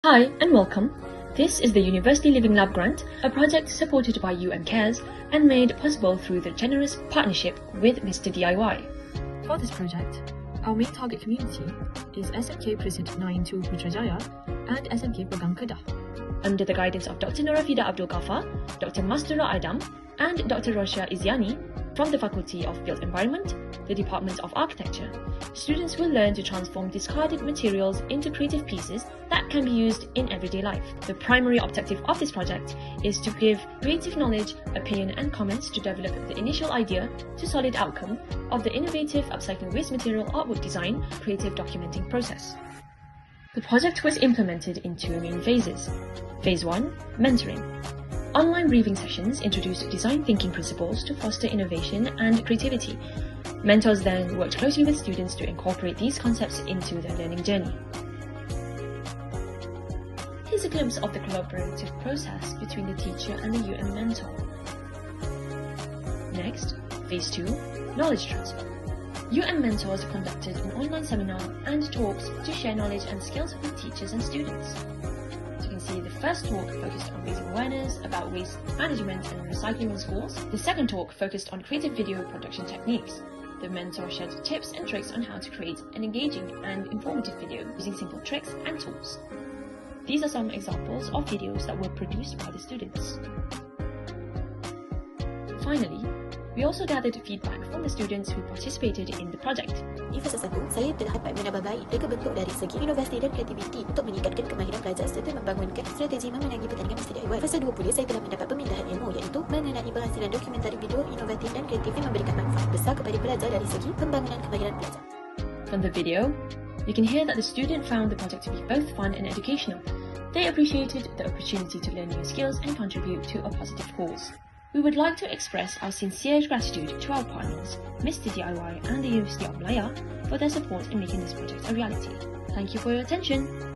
Hi and welcome. This is the University Living Lab grant, a project supported by UN Cares and made possible through the generous partnership with Mr. DIY. For this project, our main target community is SMK Precinct 9 to Putrajaya and SMK Pegang Kedah. Under the guidance of Dr. Norafida Abdul Ghaffar, Dr. Mastura Adam and Dr. Rosha Iziani from the Faculty of Built Environment, the Department of Architecture, students will learn to transform discarded materials into creative pieces that can be used in everyday life. The primary objective of this project is to give creative knowledge, opinion and comments to develop the initial idea to solid outcome of the innovative upcycling waste material artwork design creative documenting process. The project was implemented in two main phases. Phase 1, Mentoring. Online briefing sessions introduced design thinking principles to foster innovation and creativity. Mentors then worked closely with students to incorporate these concepts into their learning journey. Here's a glimpse of the collaborative process between the teacher and the UN mentor. Next, Phase 2, Knowledge Transfer. UN mentors conducted an online seminar and talks to share knowledge and skills with teachers and students. As you can see, the first talk focused on raising awareness about waste management and recycling in schools. The second talk focused on creative video production techniques. The mentor shared tips and tricks on how to create an engaging and informative video using simple tricks and tools. These are some examples of videos that were produced by the students. Finally, we also gathered feedback from the students who participated in the project. Di fasa 1, saya telah dapat menambah reka bentuk dari segi inovasi dan kreativiti untuk meningkatkan kemahiran pelajar serta membangunkan strategi memenangi pertandingan Mr. DIY. Fasa 2 pula, saya telah mendapat pemindahan ilmu iaitu mengenai berhasilan dokumentari video inovatif dan kreatif yang memberikan manfaat besar kepada pelajar dari segi pembangunan kemahiran pelajar. From the video, you can hear that the student found the project to be both fun and educational. They appreciated the opportunity to learn new skills and contribute to a positive cause. We would like to express our sincere gratitude to our partners, Mr. DIY and the University of Malaya, for their support in making this project a reality. Thank you for your attention.